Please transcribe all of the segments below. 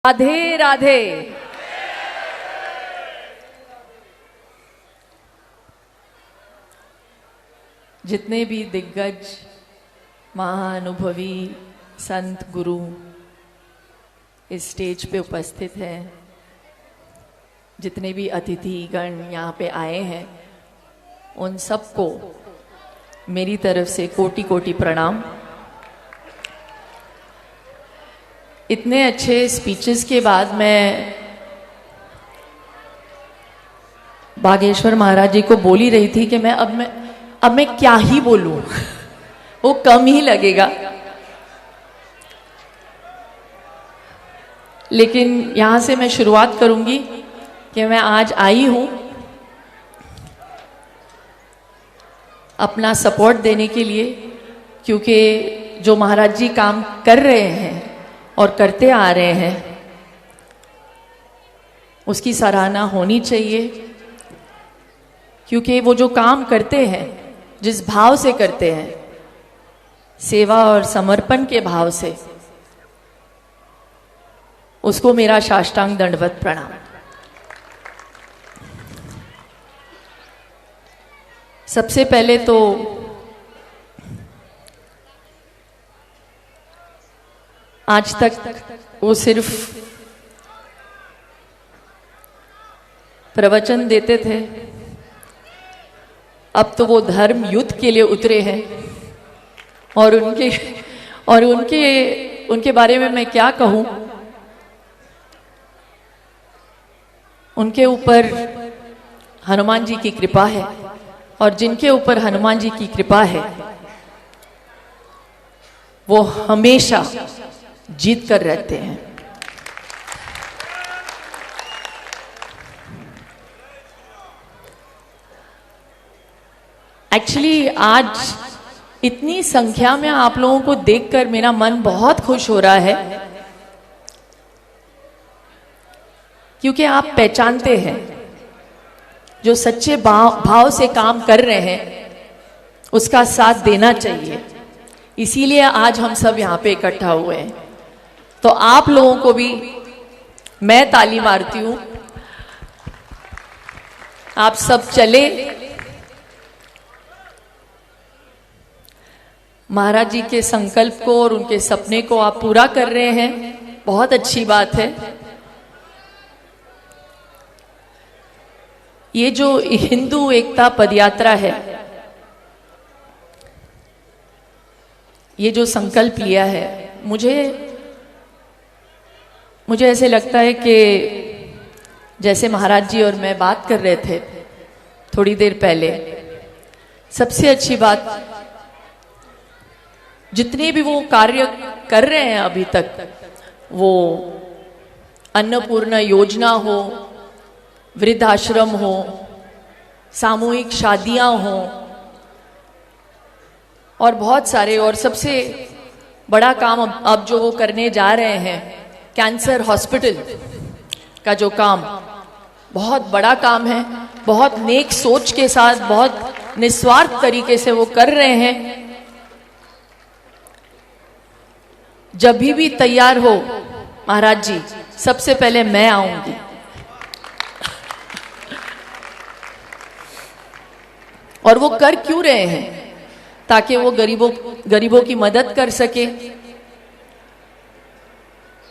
राधे राधे। जितने भी दिग्गज महाअनुभवी संत गुरु इस स्टेज पे उपस्थित हैं, जितने भी अतिथि गण यहाँ पे आए हैं, उन सबको मेरी तरफ से कोटि कोटि प्रणाम। इतने अच्छे स्पीचेस के बाद मैं बागेश्वर महाराज जी को बोल ही रही थी कि अब मैं क्या ही बोलूं वो कम ही लगेगा, लेकिन यहां से मैं शुरुआत करूंगी कि मैं आज आई हूं अपना सपोर्ट देने के लिए, क्योंकि जो महाराज जी काम कर रहे हैं और करते आ रहे हैं उसकी सराहना होनी चाहिए, क्योंकि वो जो काम करते हैं जिस भाव से करते हैं, सेवा और समर्पण के भाव से, उसको मेरा साष्टांग दंडवत प्रणाम। सबसे पहले तो आज तक वो सिर्फ प्रवचन देते थे, अब तो वो धर्म युद्ध के लिए उतरे हैं और उनके बारे में मैं क्या कहूं। उनके ऊपर हनुमान जी की कृपा है, और जिनके ऊपर हनुमान जी की कृपा है वो हमेशा जीत कर रहते हैं। एक्चुअली आज इतनी संख्या में आप लोगों को देखकर मेरा मन बहुत खुश हो रहा है, क्योंकि आप पहचानते हैं जो सच्चे भाव से काम कर रहे हैं उसका साथ देना चाहिए। इसीलिए आज हम सब यहाँ पे इकट्ठा हुए हैं। तो आप लोगों को भी मैं ताली मारती हूं, आप सब चले महाराज जी के संकल्प को और उनके सपने को आप पूरा कर रहे हैं, बहुत अच्छी बात है। ये जो हिंदू एकता पदयात्रा है, ये जो संकल्प लिया है, मुझे ऐसे लगता है कि जैसे महाराज जी और मैं बात कर रहे थे थोड़ी देर पहले, सबसे अच्छी बात जितने भी वो कार्य कर रहे हैं अभी तक, वो अन्नपूर्णा योजना हो, वृद्धाश्रम हो, सामूहिक शादियां हो, और बहुत सारे, और सबसे बड़ा काम अब जो वो करने जा रहे हैं, कैंसर हॉस्पिटल का जो काम, बहुत बड़ा काम है। बहुत नेक सोच के साथ, बहुत निस्वार्थ तरीके से वो कर रहे हैं। जब भी तैयार हो महाराज जी, सबसे पहले मैं आऊंगी। और वो कर क्यों रहे हैं? ताकि वो गरीबों की मदद कर सके।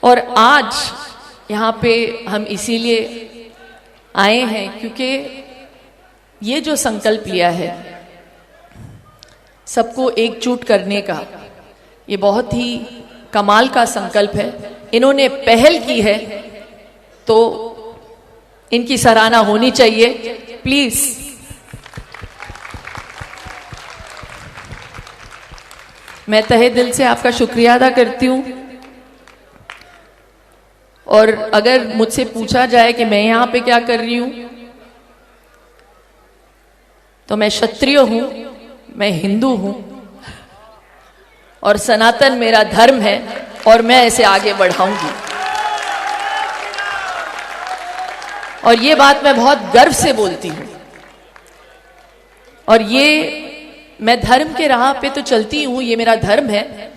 और आज यहाँ पे हम इसीलिए आए हैं क्योंकि ये जो संकल्प लिया है सबको एकजुट करने का, ये बहुत ही कमाल का संकल्प है। इन्होंने पहल की है तो इनकी सराहना होनी चाहिए। प्लीज मैं तहे दिल से आपका शुक्रिया अदा करती हूँ। और अगर मुझसे पूछा जाए कि मैं यहाँ पे क्या कर रही हूँ, तो मैं क्षत्रिय हूँ, मैं हिंदू हूँ, और सनातन मेरा धर्म है, और मैं इसे आगे बढ़ाऊंगी। और ये बात मैं बहुत गर्व से बोलती हूँ। और ये मैं धर्म के राह पे तो चलती हूँ, ये मेरा धर्म है,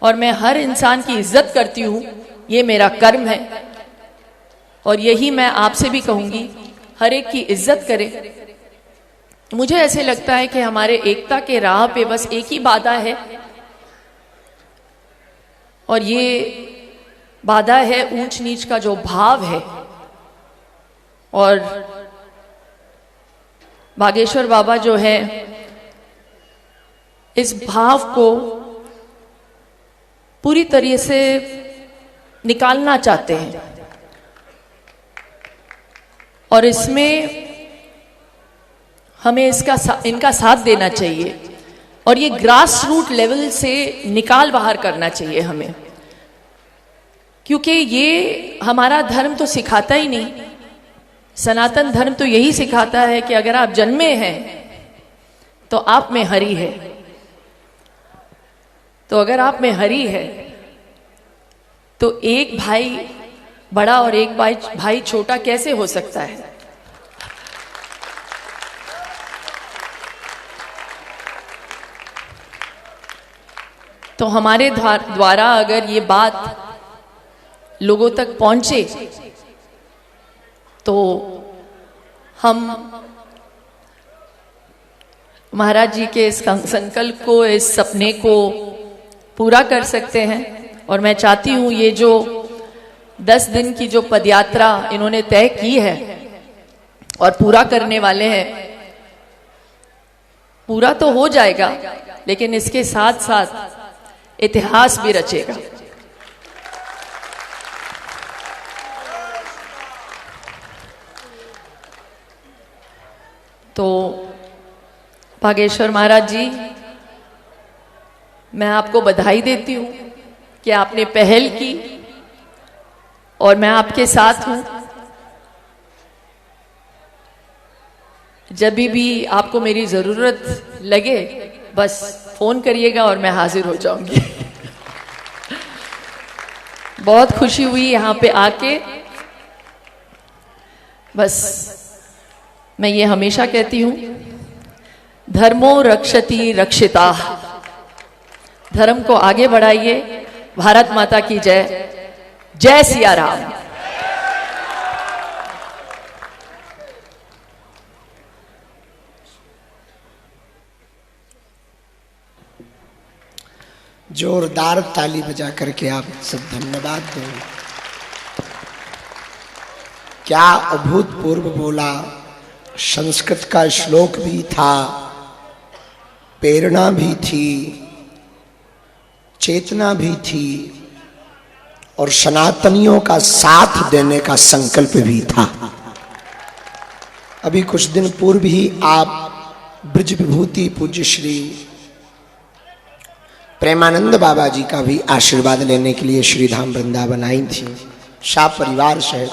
और मैं हर इंसान की इज्जत करती हूँ, ये मेरा कर्म है। और यही मैं आपसे भी कहूंगी, हर एक की इज्जत करें। मुझे ऐसे लगता है कि हमारे एकता के राह पे बस एक ही बाधा है, और ये बाधा है ऊंच नीच का जो भाव है। और बागेश्वर बाबा जो है इस भाव को पूरी तरह से निकालना चाहते हैं, और इसमें हमें इनका साथ देना चाहिए, और ये ग्रास रूट लेवल से निकाल बाहर करना चाहिए हमें, क्योंकि ये हमारा धर्म तो सिखाता ही नहीं। सनातन धर्म तो यही सिखाता है कि अगर आप जन्मे हैं तो आप में हरि है, तो अगर आप में हरि है तो एक भाई बड़ा और एक भाई छोटा कैसे हो सकता है? तो हमारे द्वारा अगर ये बात लोगों तक पहुंचे तो हम महाराज जी के इस संकल्प को, इस सपने को पूरा कर सकते हैं। और मैं चाहती हूं ये जो 10 दिन की जो पदयात्रा इन्होंने तय की है और पूरा करने वाले हैं, पूरा तो हो जाएगा, लेकिन इसके साथ साथ इतिहास भी रचेगा। तो बागेश्वर महाराज जी, मैं आपको बधाई देती हूं कि आपने पहल की, और मैं आपके साथ हूं। जब भी आपको मेरी जरूरत लगे बस फोन करिएगा और मैं हाजिर हो जाऊंगी। बहुत खुशी हुई यहाँ पे आके। बस मैं ये हमेशा कहती हूं, धर्मो रक्षति रक्षिता। धर्म को आगे बढ़ाइए। भारत माता की जय। जय सिया राम। जोरदार ताली बजा करके आप सब धन्यवाद दें। क्या अभूतपूर्व बोला। संस्कृत का श्लोक भी था, प्रेरणा भी थी, चेतना भी थी, और सनातनियों का साथ देने का संकल्प भी था। अभी कुछ दिन पूर्व ही आप ब्रज विभूति पूज्य श्री प्रेमानंद बाबा जी का भी आशीर्वाद लेने के लिए श्रीधाम वृंदावन आई थी शाह परिवार से।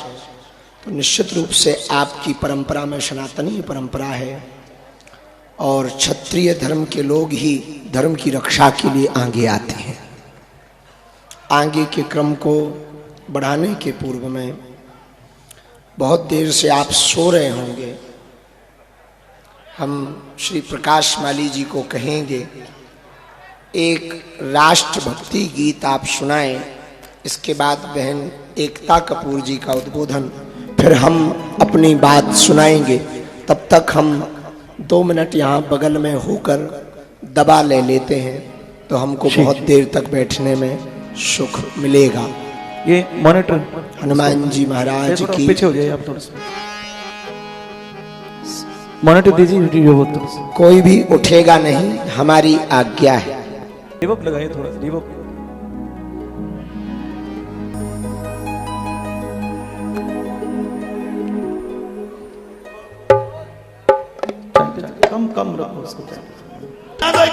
तो निश्चित रूप से आपकी परंपरा में सनातनी परंपरा है, और क्षत्रिय धर्म के लोग ही धर्म की रक्षा के लिए आगे आते हैं। आगे के क्रम को बढ़ाने के पूर्व में बहुत देर से आप सो रहे होंगे। हम श्री प्रकाश माली जी को कहेंगे एक राष्ट्रभक्ति गीत आप सुनाएं। इसके बाद बहन एकता कपूर जी का उद्बोधन, फिर हम अपनी बात सुनाएंगे। तब तक हम 2 मिनट यहाँ बगल में होकर दबा ले लेते हैं, तो हमको बहुत देर तक बैठने में सुख मिलेगा। ये मॉनिटर हनुमान जी महाराज की। पीछे हो जाइए आप थोड़ा सा, मॉनिटर दीजिए वीडियो हो तो। कोई भी उठेगा नहीं, हमारी आज्ञा है। रिवर्ब लगाइए थोड़ा, रिवर्ब। कम रखो उसको।